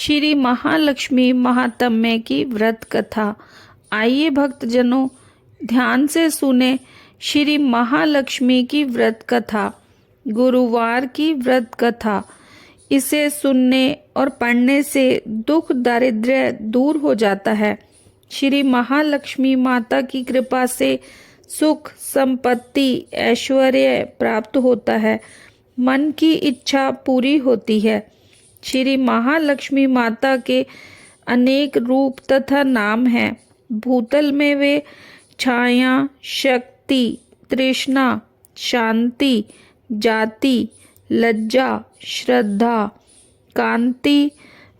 श्री महालक्ष्मी महात्म्य की व्रत कथा। आइए भक्तजनों, ध्यान से सुने श्री महालक्ष्मी की व्रत कथा, गुरुवार की व्रत कथा। इसे सुनने और पढ़ने से दुख दारिद्र्य दूर हो जाता है। श्री महालक्ष्मी माता की कृपा से सुख, संपत्ति, ऐश्वर्य प्राप्त होता है। मन की इच्छा पूरी होती है। श्री महालक्ष्मी माता के अनेक रूप तथा नाम हैं। भूतल में वे छाया, शक्ति, तृष्णा, शांति, जाति, लज्जा, श्रद्धा, कांति,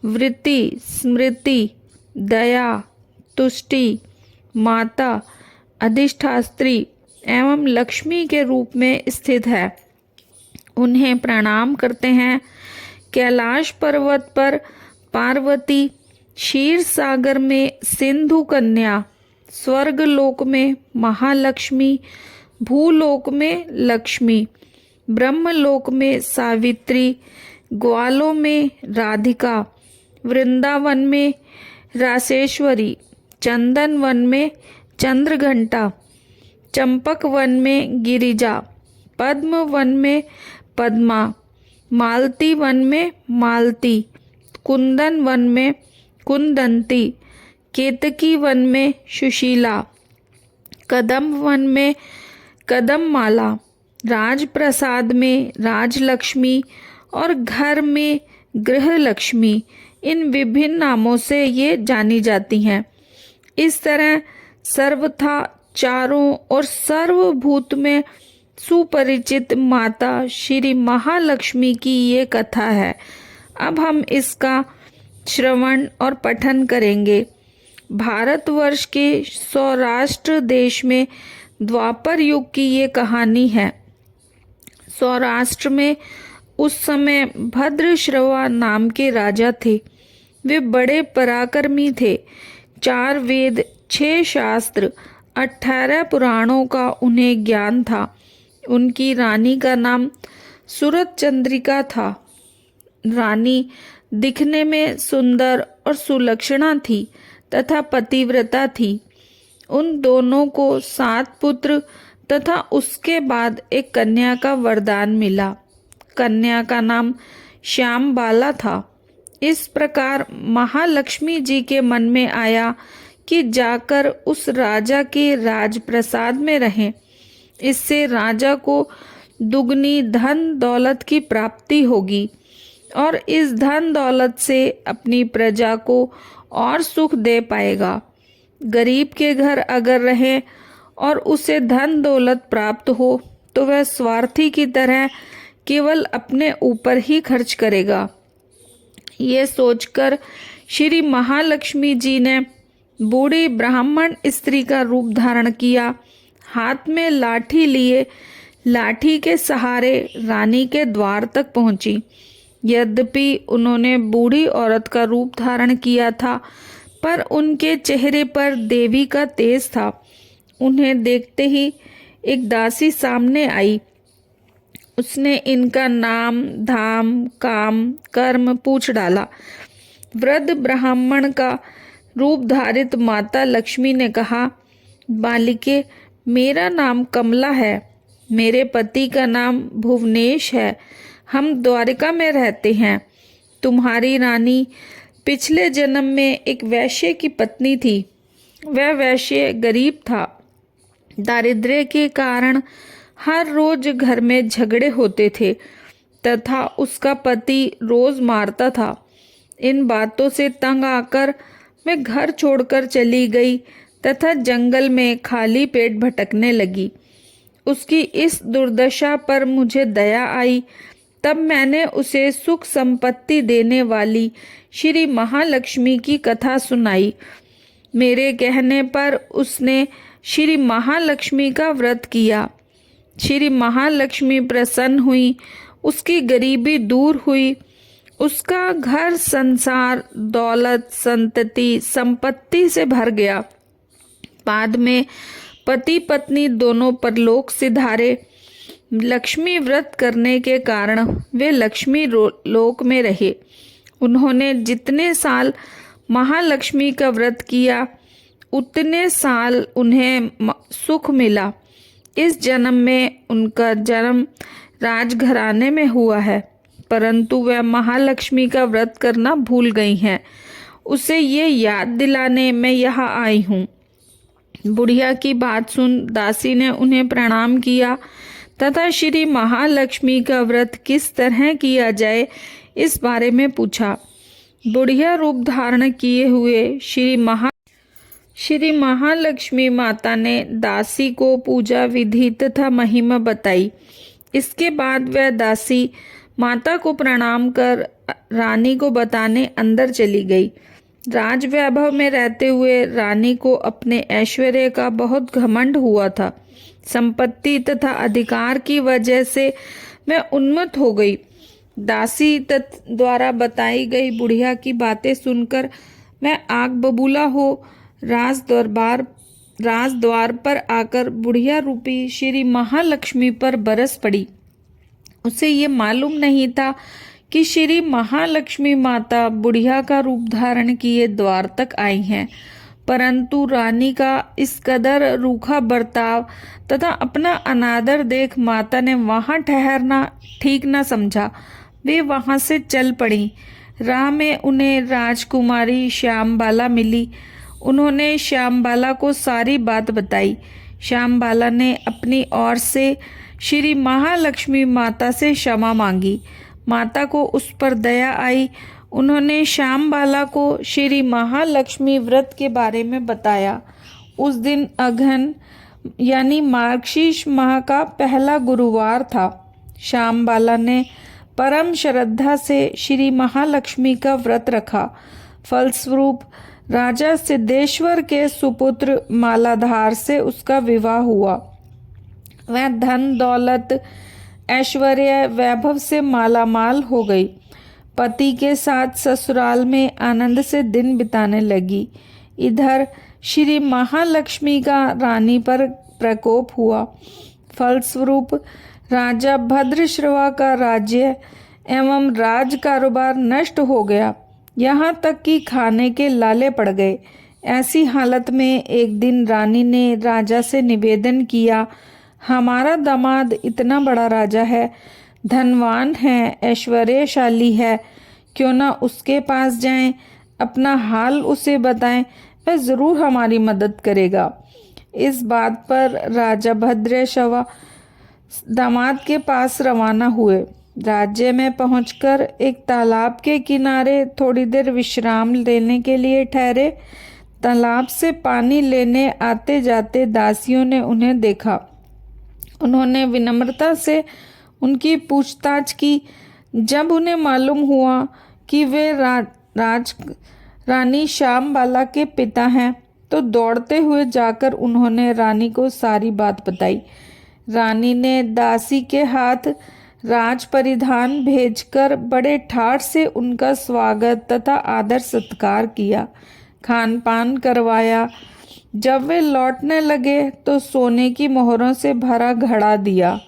वृत्ति, स्मृति, दया, तुष्टि, माता, अधिष्ठात्री एवं लक्ष्मी के रूप में स्थित है। उन्हें प्रणाम करते हैं। कैलाश पर्वत पर पार्वती, क्षीर सागर में सिंधु कन्या, स्वर्ग लोक में महालक्ष्मी, भूलोक में लक्ष्मी, ब्रह्मलोक में सावित्री, ग्वालों में राधिका, वृंदावन में रासेश्वरी, चंदन वन में चंद्रघंटा, चंपक वन में गिरिजा, पद्म वन में पद्मा, मालती वन में मालती, कुंदन वन में कुंदंती, केतकी वन में सुशीला, कदम वन में कदममाला, राजप्रसाद में राजलक्ष्मी और घर में गृहलक्ष्मी, इन विभिन्न नामों से ये जानी जाती हैं। इस तरह सर्वथा चारों और सर्वभूत में सुपरिचित माता श्री महालक्ष्मी की ये कथा है। अब हम इसका श्रवण और पठन करेंगे। भारतवर्ष के सौराष्ट्र देश में द्वापर युग की ये कहानी है। सौराष्ट्र में उस समय भद्रश्रवा नाम के राजा थे। वे बड़े पराक्रमी थे। 4 वेद, 6 शास्त्र, 18 पुराणों का उन्हें ज्ञान था। उनकी रानी का नाम सूरत चंद्रिका था। रानी दिखने में सुंदर और सुलक्षणा थी तथा पतिव्रता थी। उन दोनों को 7 पुत्र तथा उसके बाद एक कन्या का वरदान मिला। कन्या का नाम श्यामबाला था। इस प्रकार महालक्ष्मी जी के मन में आया कि जाकर उस राजा के राजप्रसाद में रहें। इससे राजा को दुगनी धन दौलत की प्राप्ति होगी और इस धन दौलत से अपनी प्रजा को और सुख दे पाएगा। गरीब के घर अगर रहे और उसे धन दौलत प्राप्त हो तो वह स्वार्थी की तरह केवल अपने ऊपर ही खर्च करेगा। ये सोचकर श्री महालक्ष्मी जी ने बूढ़ी ब्राह्मण स्त्री का रूप धारण किया। हाथ में लाठी लिए लाठी के सहारे रानी के द्वार तक पहुंची। यद्यपि उन्होंने बूढ़ी औरत का रूप धारण किया था, पर उनके चेहरे पर देवी का तेज था। उन्हें देखते ही एक दासी सामने आई। उसने इनका नाम, धाम, काम, कर्म पूछ डाला। वृद्ध ब्राह्मण का रूप धारित माता लक्ष्मी ने कहा, बालिके, मेरा नाम कमला है। मेरे पति का नाम भुवनेश है। हम द्वारिका में रहते हैं। तुम्हारी रानी पिछले जन्म में एक वैश्य की पत्नी थी। वह वैश्य गरीब था। दारिद्र्य के कारण हर रोज घर में झगड़े होते थे तथा उसका पति रोज मारता था। इन बातों से तंग आकर मैं घर छोड़कर चली गई तथा जंगल में खाली पेट भटकने लगी। उसकी इस दुर्दशा पर मुझे दया आई। तब मैंने उसे सुख संपत्ति देने वाली श्री महालक्ष्मी की कथा सुनाई। मेरे कहने पर उसने श्री महालक्ष्मी का व्रत किया। श्री महालक्ष्मी प्रसन्न हुई। उसकी गरीबी दूर हुई। उसका घर संसार दौलत संतति संपत्ति से भर गया। बाद में पति पत्नी दोनों परलोक सिधारे। लक्ष्मी व्रत करने के कारण वे लक्ष्मी लोक में रहे उन्होंने जितने साल महालक्ष्मी का व्रत किया उतने साल उन्हें सुख मिला। इस जन्म में उनका जन्म राजघराने में हुआ है, परंतु वह महालक्ष्मी का व्रत करना भूल गई हैं। उसे ये याद दिलाने मैं यहाँ आई हूँ। बुढ़िया की बात सुन दासी ने उन्हें प्रणाम किया तथा श्री महालक्ष्मी का व्रत किस तरह किया जाए इस बारे में पूछा। बुढ़िया रूप धारण किए हुए श्री महालक्ष्मी माता ने दासी को पूजा विधि तथा महिमा बताई। इसके बाद वह दासी माता को प्रणाम कर रानी को बताने अंदर चली गई। राज वैभव में रहते हुए रानी को अपने ऐश्वर्य का बहुत घमंड हुआ था। संपत्ति तथा अधिकार की वजह से वह उन्मत्त हो गई। दासी द्वारा बताई गई बुढ़िया की बातें सुनकर वह आग बबूला हो राज द्वार पर आकर बुढ़िया रूपी श्री महालक्ष्मी पर बरस पड़ी। उसे ये मालूम नहीं था कि श्री महालक्ष्मी माता बुढ़िया का रूप धारण किए द्वार तक आई हैं, परंतु रानी का इस कदर रूखा बर्ताव तथा अपना अनादर देख माता ने वहां ठहरना ठीक न समझा। वे वहां से चल पड़ी। राह में उन्हें राजकुमारी श्यामबाला मिली। उन्होंने श्यामबाला को सारी बात बताई। श्यामबाला ने अपनी ओर से श्री महालक्ष्मी माता से क्षमा मांगी। माता को उस पर दया आई। उन्होंने श्यामबाला को श्री महालक्ष्मी व्रत के बारे में बताया। उस दिन अघन यानी मार्गशीर्ष माह का पहला गुरुवार था। श्यामबाला ने परम श्रद्धा से श्री महालक्ष्मी का व्रत रखा। फलस्वरूप राजा सिद्धेश्वर के सुपुत्र मालाधार से उसका विवाह हुआ। वह धन दौलत ऐश्वर्य वैभव से मालामाल हो गई। पति के साथ ससुराल में आनंद से दिन बिताने लगी। इधर श्री महालक्ष्मी का रानी पर प्रकोप हुआ। फलस्वरूप राजा भद्रश्रवा का राज्य एवं राज कारोबार नष्ट हो गया। यहाँ तक कि खाने के लाले पड़ गए। ऐसी हालत में एक दिन रानी ने राजा से निवेदन किया, हमारा दामाद इतना बड़ा राजा है, धनवान है, ऐश्वर्यशाली है, क्यों ना उसके पास जाएं, अपना हाल उसे बताएं, वह जरूर हमारी मदद करेगा। इस बात पर राजा भद्रश्रवा दामाद के पास रवाना हुए। राज्य में पहुंचकर एक तालाब के किनारे थोड़ी देर विश्राम लेने के लिए ठहरे। तालाब से पानी लेने आते जाते दासियों ने उन्हें देखा। उन्होंने विनम्रता से उनकी पूछताछ की। जब उन्हें मालूम हुआ कि वे रानी श्यामबाला के पिता हैं, तो दौड़ते हुए जाकर उन्होंने रानी को सारी बात बताई। रानी ने दासी के हाथ राज परिधान भेजकर बड़े ठाठ से उनका स्वागत तथा आदर सत्कार किया, खान पान करवाया। जब वे लौटने लगे तो सोने की मोहरों से भरा घड़ा दिया।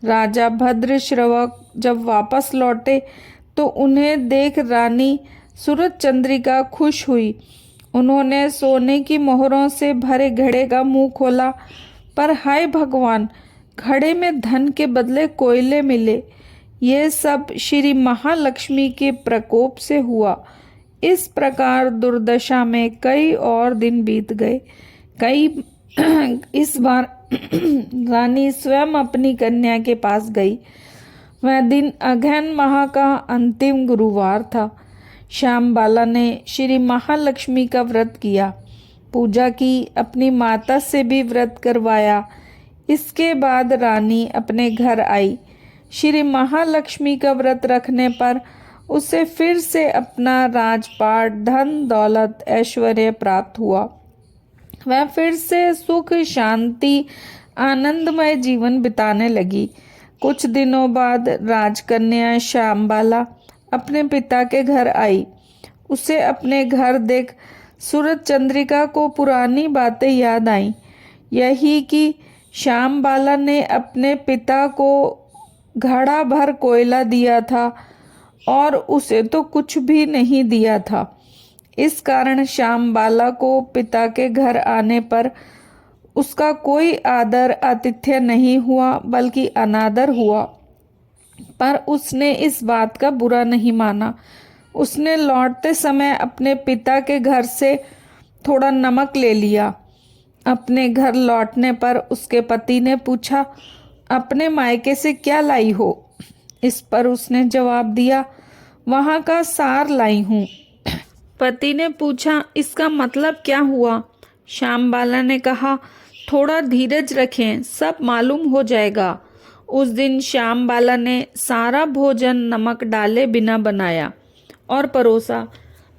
राजा भद्रश्रवा जब वापस लौटे तो उन्हें देख रानी सूरज चंद्रिका खुश हुई। उन्होंने सोने की मोहरों से भरे घड़े का मुंह खोला, पर हाय भगवान, घड़े में धन के बदले कोयले मिले। ये सब श्री महालक्ष्मी के प्रकोप से हुआ। इस प्रकार दुर्दशा में कई और दिन बीत गए। इस बार रानी स्वयं अपनी कन्या के पास गई। वह दिन अगहन माह का अंतिम गुरुवार था। श्यामबाला ने श्री महालक्ष्मी का व्रत किया, पूजा की, अपनी माता से भी व्रत करवाया। इसके बाद रानी अपने घर आई। श्री महालक्ष्मी का व्रत रखने पर उसे फिर से अपना राजपाट, धन दौलत, ऐश्वर्य प्राप्त हुआ। वह फिर से सुख शांति आनंदमय जीवन बिताने लगी। कुछ दिनों बाद राजकन्या श्यामबाला अपने पिता के घर आई। उसे अपने घर देख सूरज चंद्रिका को पुरानी बातें याद आईं। यही कि श्यामबाला ने अपने पिता को घड़ा भर कोयला दिया था और उसे तो कुछ भी नहीं दिया था। इस कारण श्याम बाला को पिता के घर आने पर उसका कोई आदर आतिथ्य नहीं हुआ, बल्कि अनादर हुआ। पर उसने इस बात का बुरा नहीं माना। उसने लौटते समय अपने पिता के घर से थोड़ा नमक ले लिया। अपने घर लौटने पर उसके पति ने पूछा, अपने मायके से क्या लाई हो? इस पर उसने जवाब दिया, वहां का सार लाई हूँ। पति ने पूछा, इसका मतलब क्या हुआ? श्याम बाला ने कहा, थोड़ा धीरज रखें, सब मालूम हो जाएगा। उस दिन श्याम बाला ने सारा भोजन नमक डाले बिना बनाया और परोसा।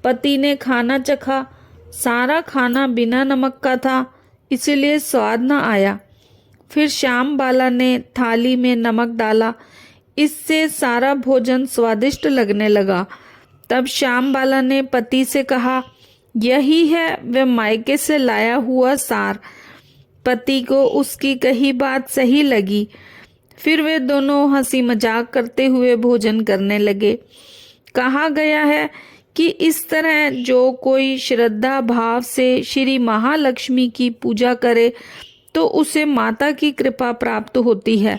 पति ने खाना चखा। सारा खाना बिना नमक का था, इसीलिए स्वाद न आया। फिर श्याम बाला ने थाली में नमक डाला, इससे सारा भोजन स्वादिष्ट लगने लगा। तब श्याम बाला ने पति से कहा, यही है वह मायके से लाया हुआ सार। पति को उसकी कही बात सही लगी। फिर वे दोनों हंसी मजाक करते हुए भोजन करने लगे। कहा गया है कि इस तरह जो कोई श्रद्धा भाव से श्री महालक्ष्मी की पूजा करे तो उसे माता की कृपा प्राप्त होती है,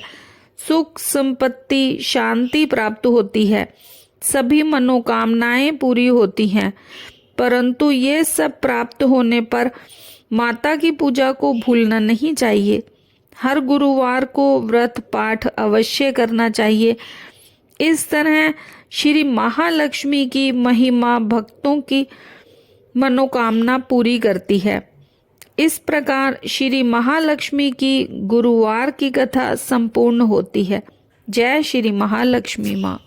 सुख संपत्ति शांति प्राप्त होती है, सभी मनोकामनाएं पूरी होती हैं। परंतु ये सब प्राप्त होने पर माता की पूजा को भूलना नहीं चाहिए। हर गुरुवार को व्रत पाठ अवश्य करना चाहिए। इस तरह श्री महालक्ष्मी की महिमा भक्तों की मनोकामना पूरी करती है। इस प्रकार श्री महालक्ष्मी की गुरुवार की कथा संपूर्ण होती है। जय श्री महालक्ष्मी माँ।